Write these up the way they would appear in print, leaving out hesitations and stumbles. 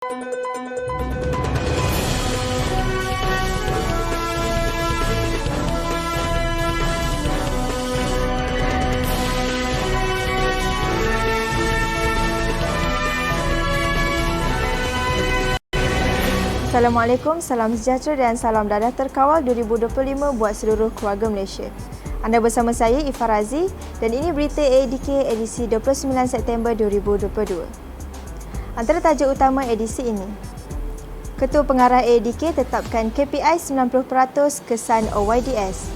Assalamualaikum, salam sejahtera dan salam dadah terkawal 2025 buat seluruh keluarga Malaysia. Anda bersama saya Ifah Razi dan ini berita AEDK edisi 29 September 2022. Antara tajuk utama edisi ini. Ketua Pengarah AEDK tetapkan KPI 90% kesan OYDS.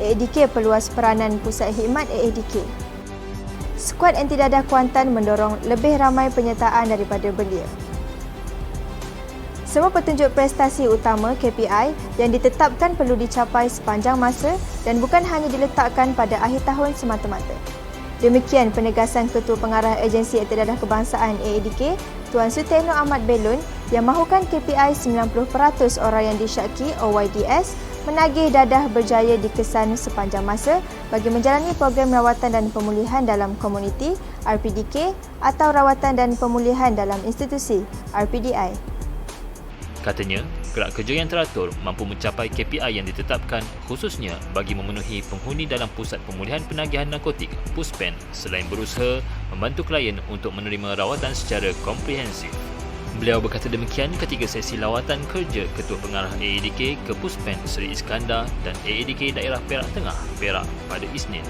AEDK perluas peranan Pusat Khidmat AEDK. Skuad anti dadah Kuantan mendorong lebih ramai penyertaan daripada belia. Semua petunjuk prestasi utama KPI yang ditetapkan perlu dicapai sepanjang masa dan bukan hanya diletakkan pada akhir tahun semata-mata. Demikian penegasan Ketua Pengarah Agensi Anti-Dadah Kebangsaan AEDK, Tuan Suterno Ahmad Belon yang mahukan KPI 90% orang yang disyaki OYDS menagih dadah berjaya dikesan sepanjang masa bagi menjalani program rawatan dan pemulihan dalam komuniti RPDK atau rawatan dan pemulihan dalam institusi RPDI. Katanya, gerak kerja yang teratur mampu mencapai KPI yang ditetapkan khususnya bagi memenuhi penghuni dalam Pusat Pemulihan Penagihan Narkotik PUSPEN selain berusaha membantu klien untuk menerima rawatan secara komprehensif. Beliau berkata demikian ketika sesi lawatan kerja Ketua Pengarah AEDK ke PUSPEN Seri Iskandar dan AEDK Daerah Perak Tengah, Perak pada Isnin.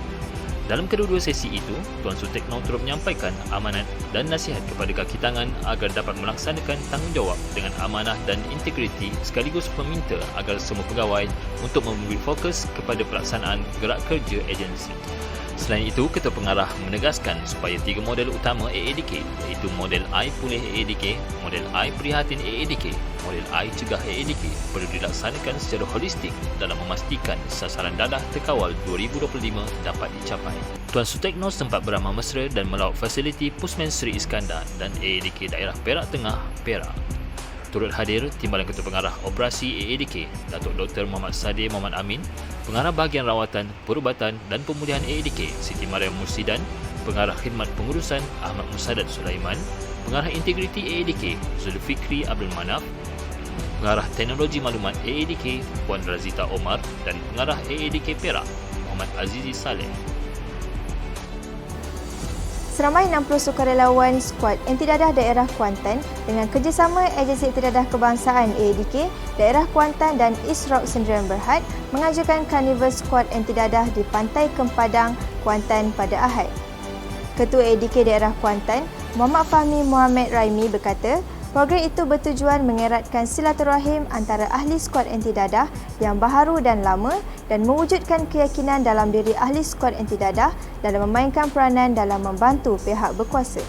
Dalam kedua-dua sesi itu, Tuan Sutekno turut menyampaikan amanat dan nasihat kepada kaki tangan agar dapat melaksanakan tanggungjawab dengan amanah dan integriti sekaligus meminta agar semua pegawai untuk memberi fokus kepada pelaksanaan gerak kerja agensi. Selain itu, Ketua Pengarah menegaskan supaya 3 model utama AEDK iaitu model I Pulih AEDK, model I Prihatin AEDK, model I Cegah AEDK perlu dilaksanakan secara holistik dalam memastikan sasaran dadah terkawal 2025 dapat dicapai. Tuan Sutekno sempat beramah mesra dan melawat fasiliti Pusmen Seri Iskandar dan AEDK Daerah Perak Tengah, Perak. Turut hadir Timbalan Ketua Pengarah Operasi AEDK, Datuk Dr. Muhammad Sadir Muhammad Amin, Pengarah Bahagian Rawatan, Perubatan dan Pemulihan AEDK Siti Mariam Mursidan, Pengarah Khidmat Pengurusan Ahmad Musadat Sulaiman, Pengarah Integriti AEDK Zulfikri Abdul Manaf, Pengarah Teknologi Maklumat AEDK Puan Razita Omar dan Pengarah AEDK Perak Muhammad Azizi Saleh. Seramai 60 sukarelawan skuad anti-dadah daerah Kuantan dengan kerjasama Agensi Anti-Dadah Kebangsaan AEDK, daerah Kuantan dan East Rock Sdn Bhd mengajukan karnival skuad anti-dadah di Pantai Kempadang, Kuantan pada Ahad. Ketua AEDK daerah Kuantan, Muhammad Fahmi Muhammad Raimi berkata, program itu bertujuan mengeratkan silaturahim antara ahli skuad anti-dadah yang baharu dan lama dan mewujudkan keyakinan dalam diri ahli skuad anti-dadah dalam memainkan peranan dalam membantu pihak berkuasa.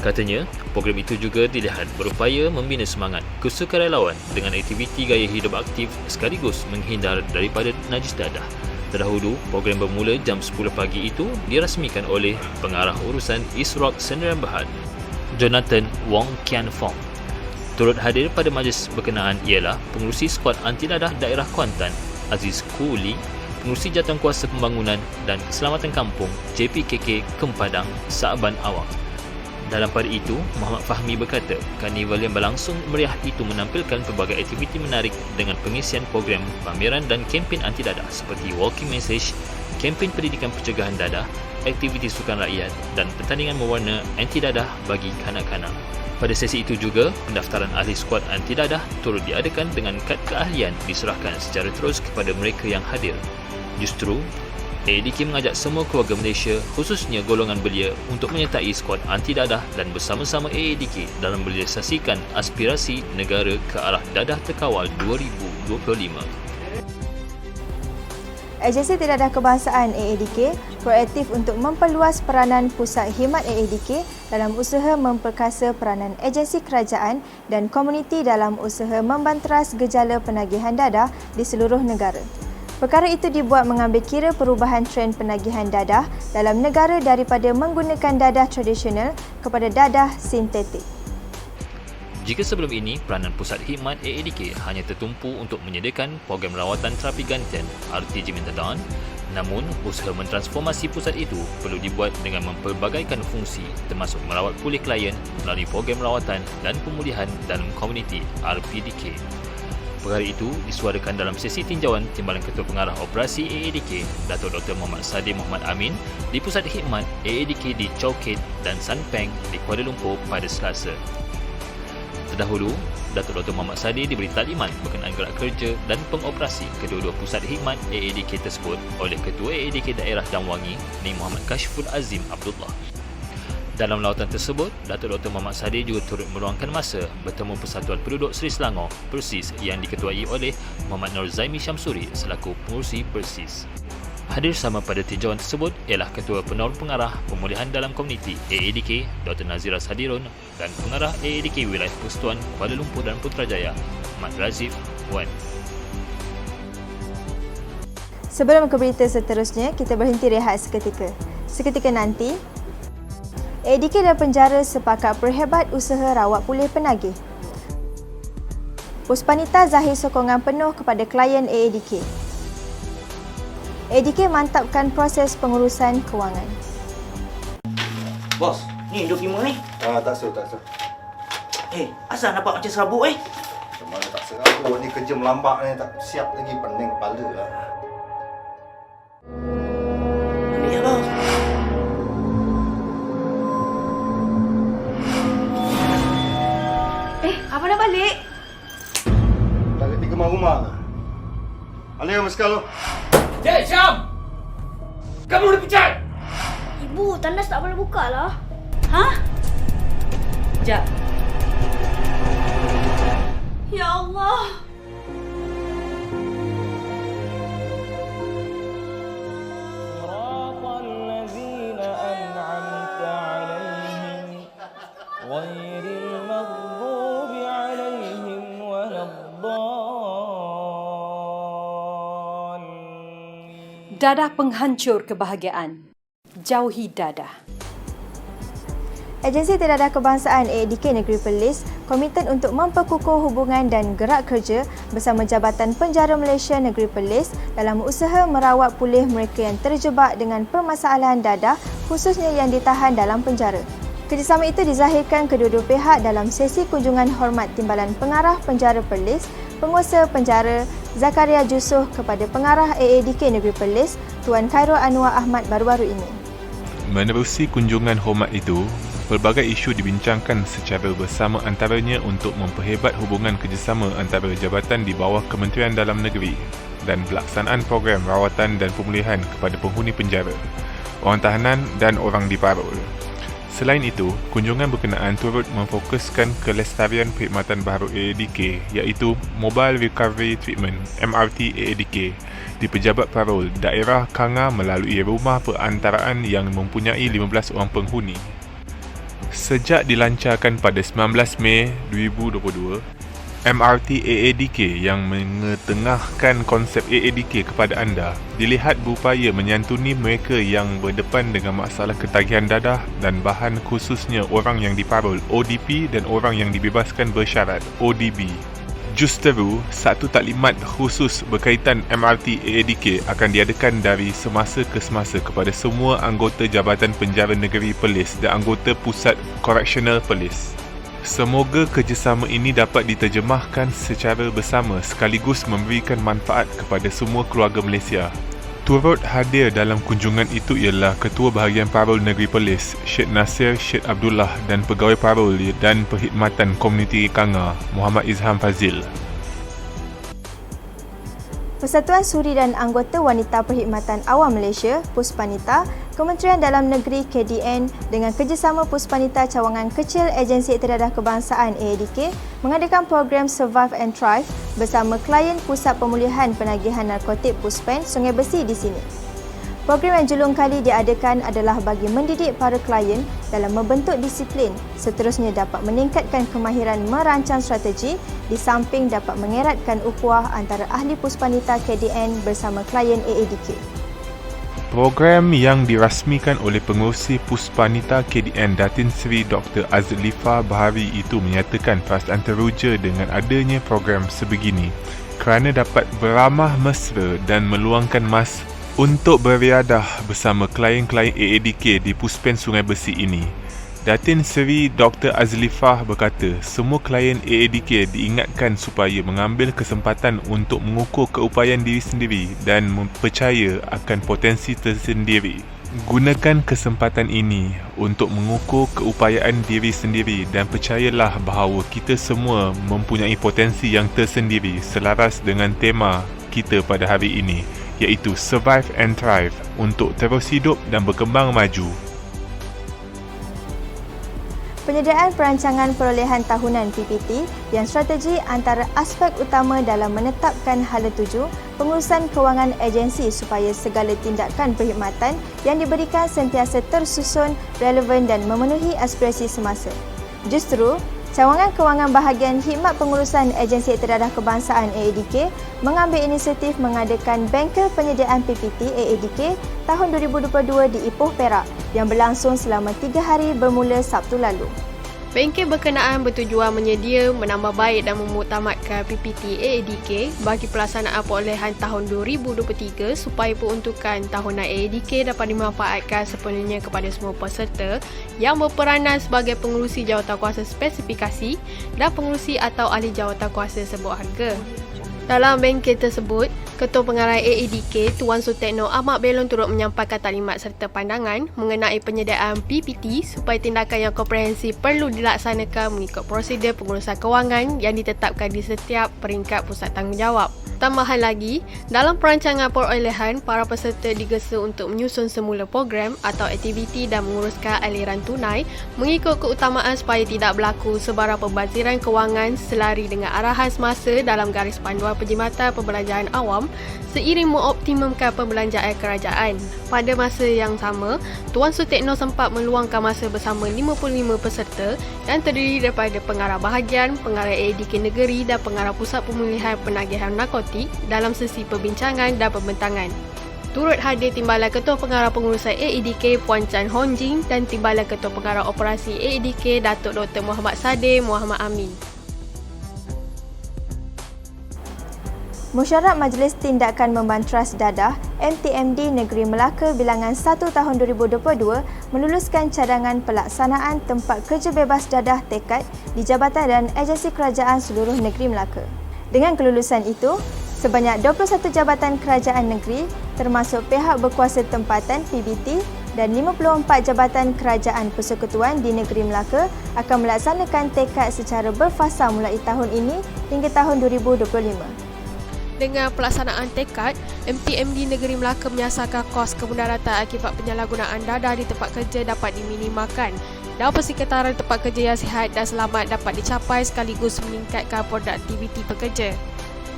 Katanya, program itu juga dilihat berupaya membina semangat kesukarelawan dengan aktiviti gaya hidup aktif sekaligus menghindar daripada najis dadah. Terdahulu, program bermula jam 10 pagi itu dirasmikan oleh Pengarah Urusan East Rock Sdn Bhd, Jonathan Wong Kian Fong. Turut hadir pada majlis berkenaan ialah Pengerusi Skuad Anti-Dadah Daerah Kuantan, Aziz Kuli, Pengerusi Jawatankuasa Pembangunan dan Keselamatan Kampung JPKK Kempadang, Saaban Awang. Dalam pada itu, Muhammad Fahmi berkata, karnival yang berlangsung meriah itu menampilkan pelbagai aktiviti menarik dengan pengisian program, pameran dan kempen anti-dadah seperti walking message, kempen pendidikan pencegahan dadah, aktiviti sukan rakyat dan pertandingan mewarna anti-dadah bagi kanak-kanak. Pada sesi itu juga, pendaftaran ahli skuad anti-dadah turut diadakan dengan kad keahlian diserahkan secara terus kepada mereka yang hadir. Justru, AEDK mengajak semua keluarga Malaysia, khususnya golongan belia, untuk menyertai skuad anti-dadah dan bersama-sama AEDK dalam merealisasikan aspirasi negara ke arah dadah terkawal 2025. Agensi Anti-Dadah Kebangsaan AEDK proaktif untuk memperluas peranan Pusat Khidmat AEDK dalam usaha memperkasa peranan agensi kerajaan dan komuniti dalam usaha membanteras gejala penagihan dadah di seluruh negara. Perkara itu dibuat mengambil kira perubahan trend penagihan dadah dalam negara daripada menggunakan dadah tradisional kepada dadah sintetik. Jika sebelum ini, peranan Pusat Khidmat AEDK hanya tertumpu untuk menyediakan program rawatan terapi gantian RTG Methadone, Namun, usaha mentransformasi pusat itu perlu dibuat dengan mempelbagaikan fungsi termasuk merawat pulih klien melalui program rawatan dan pemulihan dalam komuniti RPDK. Perkara itu disuarakan dalam sesi tinjauan Timbalan Ketua Pengarah Operasi AADK, Datuk Dr. Muhammad Sadir Muhammad Amin di Pusat Khidmat AADK di Chowkit dan Sanpeng di Kuala Lumpur pada Selasa. Terdahulu, Datuk Dr. Muhammad Sadir diberi taklimat berkenaan gerak kerja dan pengoperasi kedua-dua pusat khidmat AADK tersebut oleh Ketua AADK Daerah Damwangi, Ni Muhammad Kashful Azim Abdullah. Dalam lawatan tersebut, Datuk Dr. Muhammad Sadir juga turut meluangkan masa bertemu Persatuan Penduduk Seri Selangor Persis yang diketuai oleh Muhammad Nur Zaimi Syamsuri selaku pengurusi Persis. Hadir sama pada tinjauan tersebut ialah Ketua Penolong Pengarah Pemulihan dalam Komuniti AADK Dr. Nazira Sadirun dan Pengarah AADK Wilayah Persekutuan Kuala Lumpur dan Putrajaya Ahmad Razif Wan. Sebelum ke berita seterusnya, kita berhenti rehat seketika. Seketika nanti, AADK dan penjara sepakat perhebat usaha rawat pulih penagih. Puspanita zahir sokongan penuh kepada klien AADK. AADK mantapkan proses pengurusan kewangan. Bos, ni dokumen ni. Tak suruh. Asal nampak macam serabut Mana tak serabut ni, kerja melambak ni, tak siap lagi, pening kepala lah. Ambil ya, bos. Abang dah balik? Tak pergi ke rumah ke? Alih maskal lu. Cik Syam! Kamu dipecat! Ibu, tandas tak boleh buka lah. Ha? Sekejap. Ya Allah. Dadah penghancur kebahagiaan. Jauhi dadah. Agensi Teradah Kebangsaan AADK Negeri Perlis komiten untuk memperkukuh hubungan dan gerak kerja bersama Jabatan Penjara Malaysia Negeri Perlis dalam usaha merawat pulih mereka yang terjebak dengan permasalahan dadah, khususnya yang ditahan dalam penjara. Kerjasama itu dizahirkan kedua-dua pihak dalam sesi kunjungan hormat Timbalan Pengarah Penjara Perlis, Penguasa Penjara Zakaria Jusuh kepada Pengarah AADK Negeri Perlis, Tuan Khairul Anwar Ahmad baru-baru ini. Menerusi kunjungan hormat itu, pelbagai isu dibincangkan secara bersama antaranya untuk memperhebat hubungan kerjasama antara jabatan di bawah Kementerian Dalam Negeri dan pelaksanaan program rawatan dan pemulihan kepada penghuni penjara, orang tahanan dan orang diparol. Selain itu, kunjungan berkenaan turut memfokuskan kelestarian perkhidmatan baharu AADK iaitu Mobile Recovery Treatment MRT AADK di Pejabat Parol Daerah Kanga melalui rumah perantaraan yang mempunyai 15 orang penghuni. Sejak dilancarkan pada 19 Mei 2022, MRT AADK yang mengetengahkan konsep AADK kepada anda dilihat berupaya menyantuni mereka yang berdepan dengan masalah ketagihan dadah dan bahan, khususnya orang yang diparol ODP dan orang yang dibebaskan bersyarat ODB. Justeru, satu taklimat khusus berkaitan MRT AADK akan diadakan dari semasa ke semasa kepada semua anggota Jabatan Penjara Negeri Perlis dan anggota Pusat Correctional Perlis. Semoga kerjasama ini dapat diterjemahkan secara bersama sekaligus memberikan manfaat kepada semua keluarga Malaysia. Turut hadir dalam kunjungan itu ialah Ketua Bahagian Parol Negeri Perlis, Syed Nasir Syed Abdullah dan Pegawai Parol dan Perkhidmatan Komuniti Kanga, Muhammad Izham Fazil. Persatuan Suri dan Anggota Wanita Perkhidmatan Awam Malaysia, Puspanita, Kementerian Dalam Negeri KDN dengan kerjasama Puspanita Cawangan Kecil Agensi Teradah Kebangsaan AADK mengadakan program Survive and Thrive bersama klien Pusat Pemulihan Penagihan Narkotik Puspen Sungai Besi di sini. Program yang julung kali diadakan adalah bagi mendidik para klien dalam membentuk disiplin, seterusnya dapat meningkatkan kemahiran merancang strategi di samping dapat mengeratkan ukhuwah antara ahli Puspanita KDN bersama klien AADK. Program yang dirasmikan oleh Pengerusi Puspanita KDN Datin Seri Dr. Azlifah Bahari itu menyatakan perasaan teruja dengan adanya program sebegini kerana dapat beramah mesra dan meluangkan masa Untuk beriadah bersama klien-klien AADK di Puspen Sungai Besi ini, Datin Seri Dr. Azlifah berkata semua klien AADK diingatkan supaya mengambil kesempatan untuk mengukur keupayaan diri sendiri dan percaya akan potensi tersendiri. Gunakan kesempatan ini untuk mengukur keupayaan diri sendiri dan percayalah bahawa kita semua mempunyai potensi yang tersendiri selaras dengan tema kita pada hari ini, iaitu Survive and Thrive, untuk terus hidup dan berkembang maju. Penyediaan perancangan perolehan tahunan PPT yang strategi antara aspek utama dalam menetapkan hala tuju pengurusan kewangan agensi supaya segala tindakan perkhidmatan yang diberikan sentiasa tersusun, relevan dan memenuhi aspirasi semasa. Justru, Cawangan Kewangan Bahagian Khidmat Pengurusan Agensi Iktidadah Kebangsaan AADK mengambil inisiatif mengadakan Bengkel Penyediaan PPT AADK tahun 2022 di Ipoh, Perak yang berlangsung selama 3 hari bermula Sabtu lalu. Bengkel berkenaan bertujuan menyedia, menambah baik dan memuktamadkan PPT AADK bagi pelaksanaan perolehan tahun 2023 supaya peruntukan tahunan AADK dapat dimanfaatkan sepenuhnya kepada semua peserta yang berperanan sebagai pengerusi jawatankuasa spesifikasi dan pengerusi atau ahli jawatankuasa sebut harga. Dalam bengkel tersebut, Ketua Pengarah AADK Tuan Sutekno Ahmad Belon turut menyampaikan taklimat serta pandangan mengenai penyediaan PPT supaya tindakan yang komprehensif perlu dilaksanakan mengikut prosedur pengurusan kewangan yang ditetapkan di setiap peringkat pusat tanggungjawab. Tambahan lagi, dalam perancangan perolehan, para peserta digesa untuk menyusun semula program atau aktiviti dan menguruskan aliran tunai mengikut keutamaan supaya tidak berlaku sebarang pembaziran kewangan selari dengan arahan semasa dalam garis panduan Perkhidmatan Perbelanjaan Awam seiring mengoptimumkan pembelanjaan kerajaan. Pada masa yang sama, Tuan Sutekno sempat meluangkan masa bersama 55 peserta yang terdiri daripada pengarah bahagian, pengarah AADK negeri dan pengarah Pusat Pemulihan Penagihan Narkotik dalam sesi perbincangan dan pembentangan. Turut hadir Timbalan Ketua Pengarah Pengurusan AADK Puan Chan Hon Jing dan Timbalan Ketua Pengarah Operasi AADK Datuk Dr. Muhammad Sadeh Muhammad Amin. Mesyuarat Majlis Tindakan Membantras Dadah MTMD Negeri Melaka bilangan 1 tahun 2022 meluluskan cadangan pelaksanaan tempat kerja bebas dadah tekad di jabatan dan agensi kerajaan seluruh negeri Melaka. Dengan kelulusan itu, sebanyak 21 jabatan kerajaan negeri termasuk pihak berkuasa tempatan PBT dan 54 jabatan kerajaan persekutuan di negeri Melaka akan melaksanakan tekad secara berfasa mulai tahun ini hingga tahun 2025. Dengan pelaksanaan tekad, MTMD Negeri Melaka menyasarkan kos kemudaratan akibat penyalahgunaan dadah di tempat kerja dapat diminimalkan dan persekitaran tempat kerja yang sihat dan selamat dapat dicapai sekaligus meningkatkan produktiviti pekerja.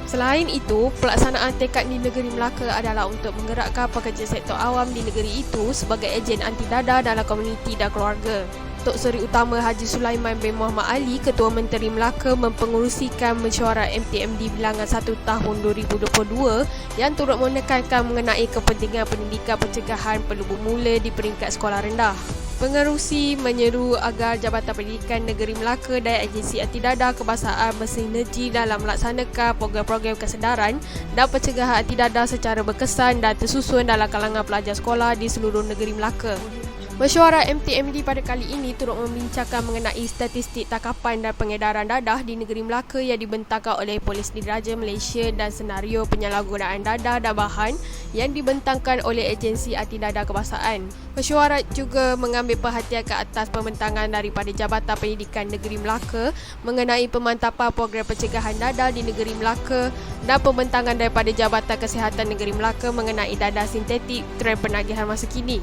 Selain itu, pelaksanaan tekad di Negeri Melaka adalah untuk menggerakkan pekerja sektor awam di negeri itu sebagai ejen anti dadah dalam komuniti dan keluarga. Tok Seri Utama Haji Sulaiman bin Muhammad Ali, Ketua Menteri Melaka mempengerusikan mesyuarat MTMD bilangan 1 tahun 2022 yang turut menekankan mengenai kepentingan pendidikan pencegahan perlu bermula di peringkat sekolah rendah. Pengerusi menyeru agar Jabatan Pendidikan Negeri Melaka dan agensi anti dadah kebangsaan bersinergi dalam melaksanakan program-program kesedaran dan pencegahan anti dadah secara berkesan dan tersusun dalam kalangan pelajar sekolah di seluruh negeri Melaka. Mesyuarat MTMD pada kali ini turut membincangkan mengenai statistik tangkapan dan pengedaran dadah di negeri Melaka yang dibentangkan oleh Polis Diraja Malaysia dan senario penyalahgunaan dadah dan bahan yang dibentangkan oleh agensi anti dadah kebangsaan. Mesyuarat juga mengambil perhatian ke atas pembentangan daripada Jabatan Pendidikan Negeri Melaka mengenai pemantapan program pencegahan dadah di negeri Melaka dan pembentangan daripada Jabatan Kesihatan Negeri Melaka mengenai dadah sintetik trend penagihan masa kini.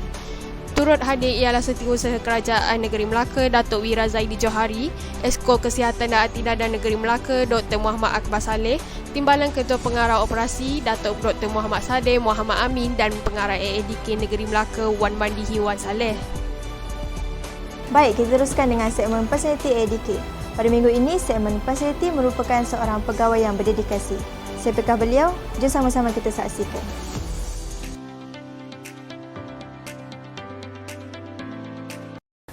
Turut hadir ialah Setiausaha Kerajaan Negeri Melaka Datuk Wira Zaidi Johari, Esko Kesihatan dan Anti Dadah Negeri Melaka Dr. Muhammad Akbar Saleh, Timbalan Ketua Pengarah Operasi Datuk Dr. Muhammad Sadeh Muhammad Amin dan Pengarah AADK Negeri Melaka Wan Mandihi Wan Saleh. Baik, kita teruskan dengan segmen Personality AADK. Pada minggu ini, segmen Personality merupakan seorang pegawai yang berdedikasi. Siapakah beliau? Jom sama-sama kita saksikan.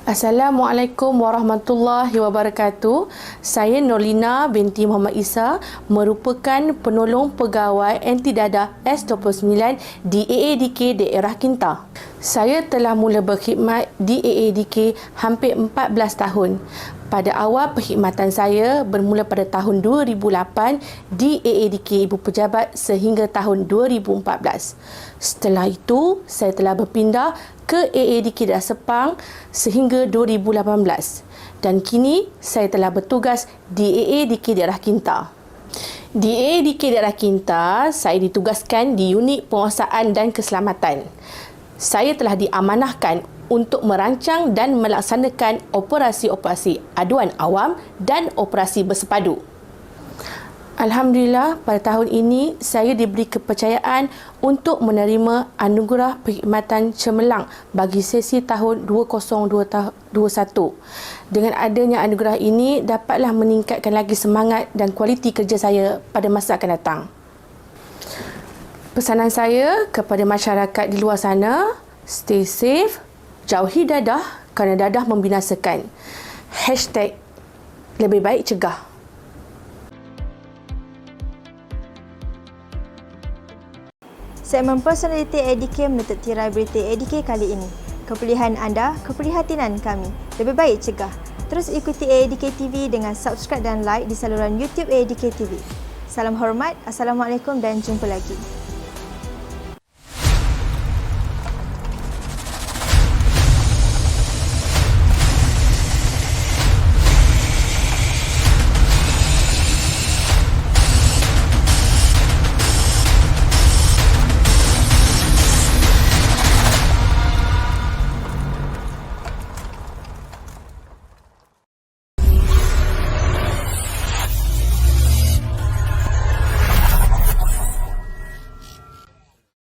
Assalamualaikum warahmatullahi wabarakatuh. Saya Norlina binti Muhammad Isa, merupakan penolong pegawai anti dadah S29 di AADK daerah Kinta. Saya telah mula berkhidmat di AADK hampir 14 tahun. Pada awal perkhidmatan saya bermula pada tahun 2008 di AADK Ibu Pejabat sehingga tahun 2014. Setelah itu, saya telah berpindah ke AADK Daerah Sepang sehingga 2018 dan kini saya telah bertugas di AADK Daerah Kinta. Di AADK Daerah Kinta, saya ditugaskan di unit penguasaan dan keselamatan. Saya telah diamanahkan untuk merancang dan melaksanakan operasi-operasi aduan awam dan operasi bersepadu. Alhamdulillah, pada tahun ini saya diberi kepercayaan untuk menerima anugerah perkhidmatan cemerlang bagi sesi tahun 2021. Dengan adanya anugerah ini, dapatlah meningkatkan lagi semangat dan kualiti kerja saya pada masa akan datang. Pesanan saya kepada masyarakat di luar sana, stay safe, jauhi dadah kerana dadah membinasakan. #lebih baik cegah. Segmen Personality ADK menutup tirai berita ADK kali ini. Kepilihan anda, keprihatinan kami. Lebih baik cegah. Terus ikuti ADK TV dengan subscribe dan like di saluran YouTube ADK TV. Salam hormat, Assalamualaikum dan jumpa lagi.